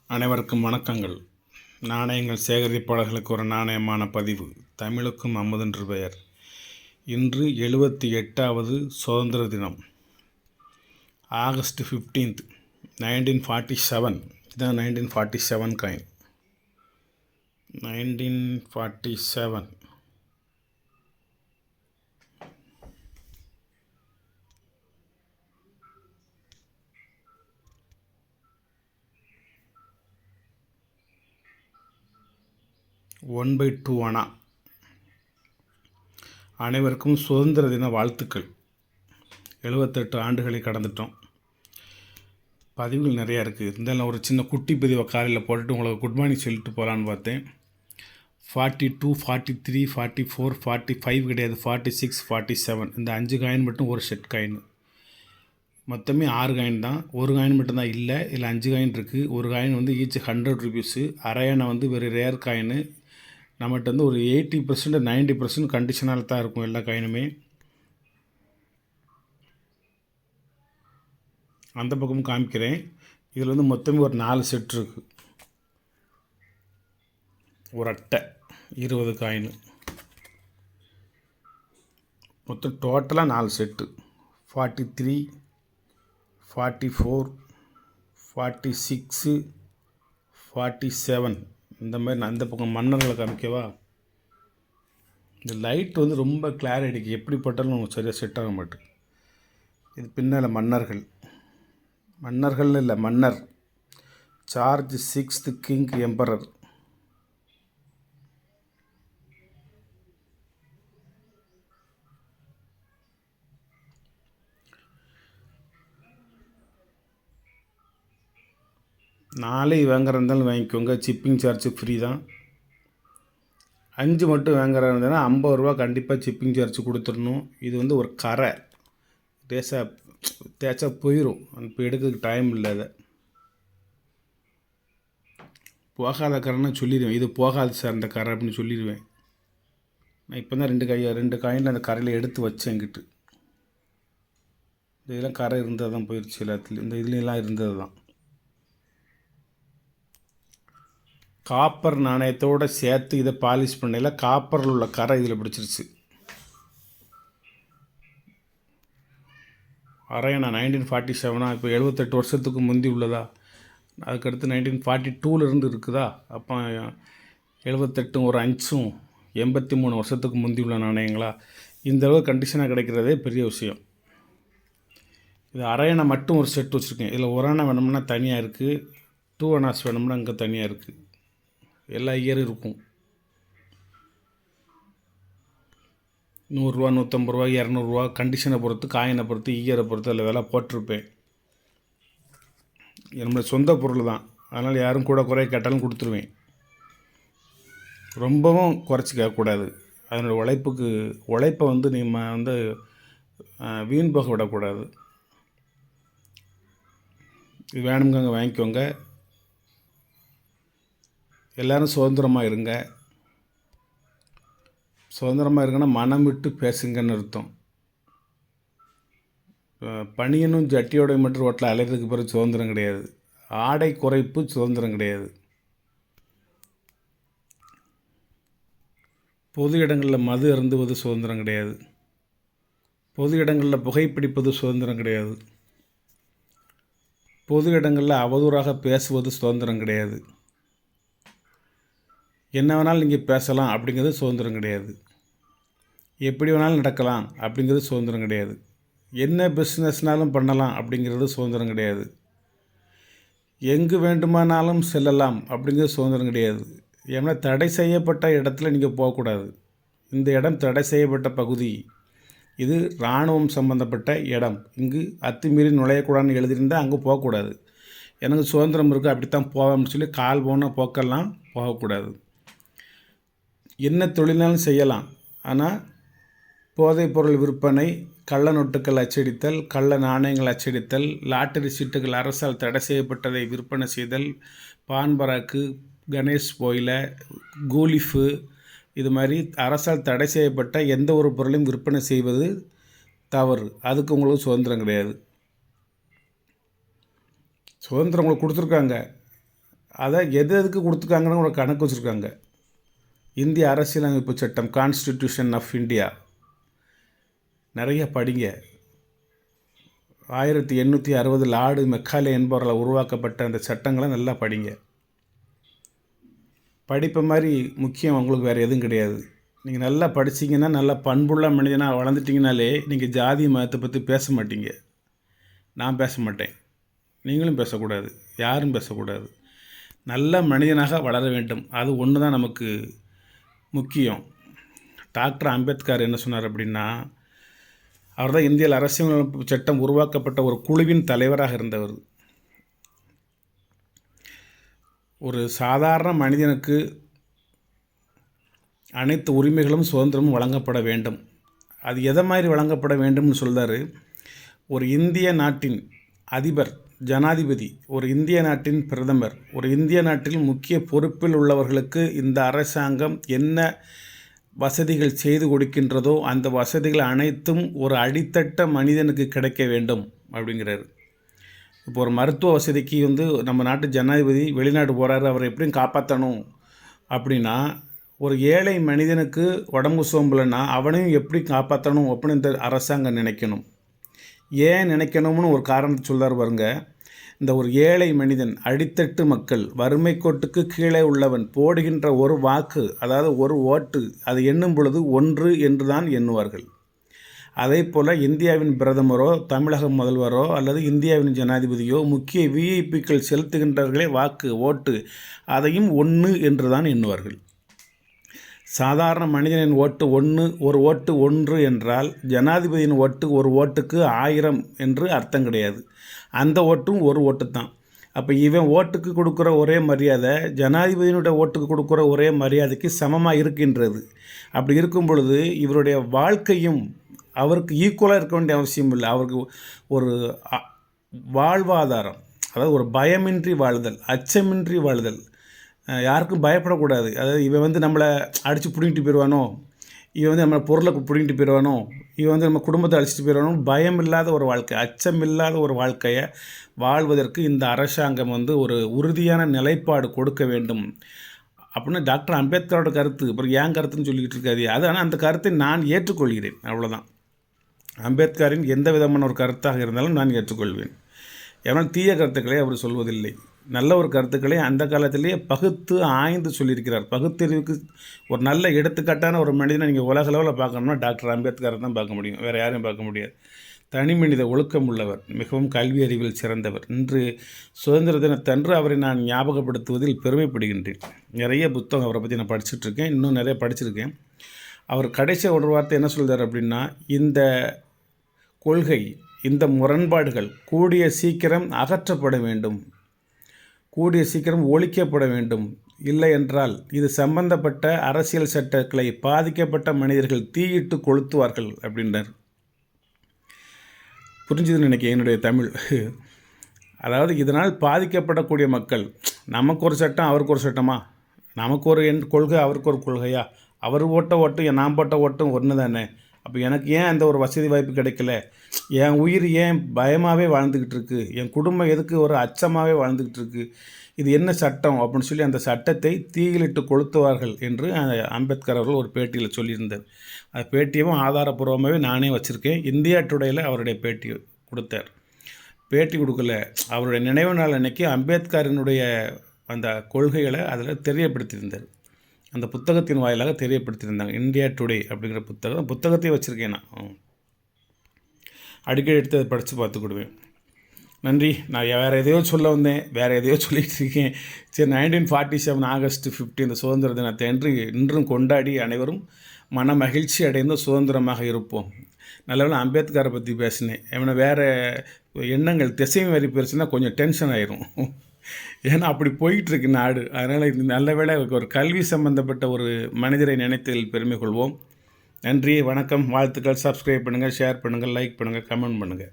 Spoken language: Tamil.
அனைவருக்கும் வணக்கங்கள். நாணயங்கள் சேகரிப்பாளர்களுக்கு ஒரு நாணயமான பதிவு. தமிழுக்கும் அமுதென்று பெயர். இன்று 78வது சுதந்திர தினம். ஆகஸ்ட் 15, 1947. இதுதான் 1947 காயின். 1947. ஒன் பை டூ அணா. அனைவருக்கும் சுதந்திர தின வாழ்த்துக்கள். 78 ஆண்டுகளை கடந்துட்டோம். பதிவுகள் நிறையா இருக்குது. இருந்தாலும் ஒரு சின்ன குட்டி பதிவை காலையில் போட்டுட்டு உங்களுக்கு குட் மார்னிங் சொல்லிட்டு போகலான்னு பார்த்தேன். 42, 43, 44, 45 கிடையாது, 46, 47. இந்த 5 காயின் மட்டும் ஒரு செட் காயின். மொத்தமே 6 காயின் தான். ஒரு காயின் மட்டும்தான் இல்லை. இதில் 5 காயின் இருக்குது. ஒரு காயின் வந்து ஈச் 100 ருபீஸு. அரையானை வந்து வெறும் ரேர் காயின். நம்மகிட்ட வந்து ஒரு 80%, 90% கண்டிஷனால் தான் இருக்கும் எல்லா காயினுமே. அந்த பக்கமும் காமிக்கிறேன். இதில் வந்து மொத்தமே ஒரு 4 செட் இருக்குது. ஒரு அட்டை 20 காயின். மொத்தம் டோட்டலாக 4 செட்டு. 43, 44, 46, 47. இந்த மாதிரி நான் அந்த பக்கம் மன்னர்களை காமிக்கவா? இந்த லைட் வந்து ரொம்ப கிளாரிட்டிக்கு எப்படி போட்டாலும் நமக்கு சரியாக செட் ஆக மாட்டேங்குது. இது பின்னால் மன்னர்கள்னு இல்லை, மன்னர் சார்ஜ் 6th கிங் எம்பரர். நாளை வாங்குறதாலும் வாங்கிக்கோங்க, சிப்பிங் சார்ஜ் ஃப்ரீ தான். 5 மட்டும் வாங்குறா இருந்ததுன்னா 50 ரூபா கண்டிப்பாக சிப்பிங் சார்ஜ் கொடுத்துடணும். இது வந்து ஒரு கரை தேய்ச்சா போயிடும். இப்போ எடுக்கிறதுக்கு டைம் இல்லை. அதை போகாத கரைன்னு சொல்லிடுவேன். இது போகாது சார் இந்த கரை அப்படின்னு சொல்லிடுவேன். நான் இப்போ தான் 2 காயினில் அந்த கரையில் எடுத்து வச்சேன் என்கிட்ட. இதெல்லாம் கரை இருந்தது தான் போயிடுச்சு எல்லாத்துலேயும். இந்த இதுலாம் இருந்தது தான். காப்பர் நாணயத்தோடு சேர்த்து இதை பாலிஷ் பண்ணல, காப்பரில் உள்ள கரை இதில் பிடிச்சிருச்சு. அரையணா 1947. இப்போ 78 வருஷத்துக்கு முந்தி உள்ளதா? அதுக்கடுத்து 1942 இருக்குதா? அப்போ 78 ஒரு 5ம் 83 வருஷத்துக்கு முந்தி உள்ள நாணயங்களா? இந்த அளவு கண்டிஷனாக கிடைக்கிறதே பெரிய விஷயம். இது அரையணை மட்டும் ஒரு செட் வச்சுருக்கேன். இதில் ஒரு அணை வேணும்னா தனியாக இருக்குது, 2 அணாஸ் வேணும்னா அங்கே தனியாக இருக்குது. எல்லா இயரும் இருக்கும். 100 ரூபா, 150 ரூபா, 200 ரூபா கண்டிஷனை பொறுத்து, காயினை பொறுத்து, இயரை பொறுத்து அதில் விலை போட்டிருப்பேன். நம்மளோட சொந்த பொருள் தான், அதனால் யாரும் கூட குறைய கேட்டாலும் கொடுத்துருவேன். ரொம்பவும் குறைச்சி கேட்கக்கூடாது. அதனோட உழைப்பை வந்து நம்ம வந்து வீண் போக விடக்கூடாது. இது வேணுங்க வாங்கிக்கோங்க. எல்லோரும் சுதந்திரமாக இருங்க. சுதந்திரமாக இருக்குன்னா மனம் விட்டு பேசுங்கன்னு அர்த்தம். பனியனும் ஜட்டியோட மட்டும் ரோட்டில் அலைகிறதுக்கு பிறகு சுதந்திரம் கிடையாது. ஆடை குறைப்பு சுதந்திரம் கிடையாது. பொது இடங்களில் மது அருந்துவது சுதந்திரம் கிடையாது. பொது இடங்களில் புகைப்பிடிப்பது சுதந்திரம் கிடையாது. பொது இடங்களில் அவதூறாக பேசுவது சுதந்திரம் கிடையாது. என்ன வேணாலும் நீங்கள் பேசலாம் அப்படிங்கிறது சுதந்திரம் கிடையாது. எப்படி வேணாலும் நடக்கலாம் அப்படிங்கிறது சுதந்திரம் கிடையாது. என்ன பிஸ்னஸ்னாலும் பண்ணலாம் அப்படிங்கிறது சுதந்திரம் கிடையாது. எங்கு வேண்டுமானாலும் செல்லலாம் அப்படிங்கிறது சுதந்திரம் கிடையாது. ஏன்னா தடை செய்யப்பட்ட இடத்துல நீங்கள் போகக்கூடாது. இந்த இடம் தடை செய்யப்பட்ட பகுதி, இது இராணுவம் சம்மந்தப்பட்ட இடம், இங்கு அத்துமீறி நுழையக்கூடாதுன்னு எழுதியிருந்தால் அங்கே போகக்கூடாது. எனக்கு சுதந்திரம் இருக்குது, அப்படித்தான் போவோம்னு சொல்லி கால் போனால் போக்கெல்லாம் போகக்கூடாது. என்ன தொழில்னாலும் செய்யலாம். ஆனால் போதைப்பொருள் விற்பனை, கள்ள நோட்டுகள் அச்சடித்தல், கள்ள நாணயங்கள் அச்சடித்தல், லாட்டரி சீட்டுகள் அரசால் தடை செய்யப்பட்டதை விற்பனை செய்தல், பான்பராக்கு, கணேஷ் போயில, கூலிஃபு, இது மாதிரி அரசால் தடை செய்யப்பட்ட எந்த ஒரு பொருளையும் விற்பனை செய்வது தவறு. அதுக்கு உங்களுக்கு சுதந்திரம் கிடையாது. சுதந்திரம் உங்களுக்கு கொடுத்துருக்காங்க, அதை எதுக்கு கொடுத்துருக்காங்கன்னு ஒரு கணக்கு வச்சுருக்காங்க. இந்திய அரசியலமைப்பு சட்டம், கான்ஸ்டிடியூஷன் ஆஃப் இந்தியா, நிறைய படிங்க. 1860 லார்டு மெக்காலே என்பவரால் உருவாக்கப்பட்ட அந்த சட்டங்களை நல்லா படிங்க. படிப்பை மாதிரி முக்கியம் உங்களுக்கு வேறு எதுவும் கிடையாது. நீங்கள் நல்லா படிச்சிங்கன்னா, நல்லா பண்புள்ள மனிதனாக வளர்ந்துட்டிங்கனாலே நீங்கள் ஜாதி மதத்தை பற்றி பேச மாட்டீங்க. நான் பேச மாட்டேன், நீங்களும் பேசக்கூடாது, யாரும் பேசக்கூடாது. நல்ல மனிதனாக வளர வேண்டும், அது ஒன்று தான் நமக்கு முக்கியம். டாக்டர் அம்பேத்கர் என்ன சொன்னார் அப்படின்னா, அவர் தான் இந்தியாவில் அரசியலமைப்பு சட்டம் உருவாக்கப்பட்ட ஒரு குழுவின் தலைவராக இருந்தவர். ஒரு சாதாரண மனிதனுக்கு அனைத்து உரிமைகளும் சுதந்திரமும் வழங்கப்பட வேண்டும். அது எதை மாதிரி வழங்கப்பட வேண்டும்னு சொல்கிறாரு. ஒரு இந்திய நாட்டின் அதிபர், ஜனாதிபதி, ஒரு இந்திய நாட்டின் பிரதமர், ஒரு இந்திய நாட்டில் முக்கிய பொறுப்பில் உள்ளவர்களுக்கு இந்த அரசாங்கம் என்ன வசதிகள் செய்து கொடுக்கின்றதோ அந்த வசதிகள் அனைத்தும் ஒரு அடித்தட்ட மனிதனுக்கு கிடைக்க வேண்டும் அப்படிங்கிறாரு. இப்போ ஒரு மருத்துவ வசதிக்கு நம்ம நாட்டு ஜனாதிபதி வெளிநாடு போகிறாரு, அவரை எப்படியும் காப்பாற்றணும் அப்படின்னா, ஒரு ஏழை மனிதனுக்கு உடம்பு சோம்பலைன்னா அவனையும் எப்படி காப்பாற்றணும் அப்படின்னு இந்த அரசாங்கம் நினைக்கணும். ஏன் நினைக்கணும்னு ஒரு காரணத்தை சொல்கிறார் பாருங்க. இந்த ஒரு ஏழை மனிதன், அடித்தட்டு மக்கள், வறுமை கோட்டுக்கு கீழே உள்ளவன் போடுகின்ற ஒரு வாக்கு, அதாவது ஒரு ஓட்டு, அதை எண்ணும் பொழுது 1 என்று தான் எண்ணுவார்கள். அதே போல் இந்தியாவின் பிரதமரோ, தமிழக முதல்வரோ அல்லது இந்தியாவின் ஜனாதிபதியோ, முக்கிய விஐபிக்கள் செலுத்துகின்றவர்களே வாக்கு, ஓட்டு, அதையும் 1 என்று தான் எண்ணுவார்கள். சாதாரண மனிதனின் ஓட்டு 1, ஒரு ஓட்டு 1 என்றால் ஜனாதிபதியின் ஓட்டு ஒரு ஓட்டுக்கு 1000 என்று அர்த்தம் கிடையாது. அந்த ஓட்டும் ஒரு ஓட்டு தான். அப்போ இவன் ஓட்டுக்கு கொடுக்குற ஒரே மரியாதை ஜனாதிபதியினுடைய ஓட்டுக்கு கொடுக்குற ஒரே மரியாதைக்கு சமமாக இருக்கின்றது. அப்படி இருக்கும் பொழுது இவருடைய வாழ்க்கையும் அவருக்கு ஈக்குவலாக இருக்க வேண்டிய அவசியம் இல்லை. அவருக்கு ஒரு வாழ்வாதாரம், அதாவது ஒரு பயமின்றி வாழ்தல், அச்சமின்றி வாழ்தல், யாருக்கும் பயப்படக்கூடாது. அதாவது இவன் நம்மளை அடித்து பிடிங்கிட்டு போயிடுவானோ, இவன் நம்ம பொருளை பிடிங்கிட்டு போயிடுவானோ, இவன் நம்ம குடும்பத்தை அடிச்சுட்டு போயிடுவானோ, பயம் இல்லாத ஒரு வாழ்க்கை, அச்சம் இல்லாத ஒரு வாழ்க்கையை வாழ்வதற்கு இந்த அரசாங்கம் ஒரு உறுதியான நிலைப்பாடு கொடுக்க வேண்டும் அப்படின்னு டாக்டர் அம்பேத்கரோட கருத்து. அப்புறம் ஏன் கருத்துன்னு சொல்லிக்கிட்டு இருக்காது அது. ஆனால் அந்த கருத்தை நான் ஏற்றுக்கொள்கிறேன், அவ்வளோதான். அம்பேத்கரின் எந்த விதமான ஒரு கருத்தாக இருந்தாலும் நான் ஏற்றுக்கொள்வேன். ஏன்னா தீய கருத்துக்களை அவர் சொல்வதில்லை, நல்ல ஒரு கருத்துக்களை அந்த காலத்திலேயே பகுத்து ஆய்ந்து சொல்லியிருக்கிறார். பகுத்தறிவுக்கு ஒரு நல்ல எடுத்துக்காட்டான ஒரு மனிதனை நீங்கள் உலக அளவில் பார்க்கணும்னா டாக்டர் அம்பேத்கரை தான் பார்க்க முடியும், வேறு யாரையும் பார்க்க முடியாது. தனி மனித ஒழுக்கம் உள்ளவர், மிகவும் கல்வி அறிவில் சிறந்தவர். இன்று சுதந்திர தினத்தன்று அவரை நான் ஞாபகப்படுத்துவதில் பெருமைப்படுகின்றேன். நிறைய புத்தகம் அவரை பற்றி நான் படிச்சுட்ருக்கேன், இன்னும் நிறைய படிச்சிருக்கேன். அவர் கடைசி ஒரு வார்த்தை என்ன சொல்கிறார் அப்படின்னா, இந்த கொள்கை, இந்த முரண்பாடுகள் கூடிய சீக்கிரம் அகற்றப்பட வேண்டும், கூடிய சீக்கிரம் ஒழிக்கப்பட வேண்டும். இல்லை என்றால் இது சம்பந்தப்பட்ட அரசியல் சட்டங்களை பாதிக்கப்பட்ட மனிதர்கள் தீயிட்டு கொளுத்துவார்கள் அப்படின்றார். புரிஞ்சுதுன்னு நினைக்கிறேன் என்னுடைய தமிழ். அதாவது இதனால் பாதிக்கப்படக்கூடிய மக்கள், நமக்கு ஒரு சட்டம் அவருக்கு ஒரு சட்டமா, நமக்கு ஒரு கொள்கை அவருக்கு ஒரு கொள்கையா, அவர் ஓட்ட ஓட்டும் நான் போட்ட ஓட்டும் ஒன்று தானே. அப்போ எனக்கு ஏன் அந்த ஒரு வசதி வாய்ப்பு கிடைக்கல, என் உயிர் ஏன் பயமாகவே வாழ்ந்துக்கிட்டு இருக்குது, என் குடும்பம் எதுக்கு ஒரு அச்சமாகவே வாழ்ந்துக்கிட்டு இருக்குது, இது என்ன சட்டம் அப்படின்னு சொல்லி அந்த சட்டத்தை தீயிலிட்டு கொளுத்துவார்கள் என்று அம்பேத்கர் அவர்கள் ஒரு பேட்டியில் சொல்லியிருந்தார். அந்த பேட்டியும் ஆதாரப்பூர்வமாகவே நானே வச்சுருக்கேன். இந்தியா டுடேயில் அவருடைய பேட்டி கொடுத்தார். பேட்டி கொடுக்கல, அவருடைய நினைவு நாள் அன்னைக்கு அம்பேத்கரினுடைய அந்த கொள்கைகளை அதில் தெரியப்படுத்தியிருந்தார். அந்த புத்தகத்தின் வாயிலாக தெரியப்படுத்தியிருந்தாங்க. இந்தியா டுடே அப்படிங்கிற புத்தகத்தையும் வச்சுருக்கேன். நான் அடிக்கடி எடுத்து அதை படித்து பார்த்துக்கிடுவேன். நன்றி. நான் வேறு எதையோ சொல்ல வந்தேன், வேறு எதையோ சொல்லிகிட்டு இருக்கேன். சரி, 1947 ஆகஸ்ட் 15 இந்த சுதந்திர தினத்தை அன்று இன்றும் கொண்டாடி அனைவரும் மன மகிழ்ச்சி அடைந்து சுதந்திரமாக இருப்போம். நல்லவேளை அம்பேத்கரை பற்றி பேசினேன். ஏன்னா வேறு எண்ணங்கள் திசை மாறி போயிடுச்சுன்னா கொஞ்சம் டென்ஷன் ஆயிரும். ஏன்னா அப்படி போயிட்டுருக்கு நாடு. அதனால் இது நல்ல வேளை ஒரு கல்வி சம்பந்தப்பட்ட ஒரு மனிதரை நினைத்ததில் பெருமை கொள்வோம். நன்றி, வணக்கம், வாழ்த்துக்கள். சப்ஸ்கிரைப் பண்ணுங்கள், ஷேர் பண்ணுங்கள், லைக் பண்ணுங்கள், கமெண்ட் பண்ணுங்கள்.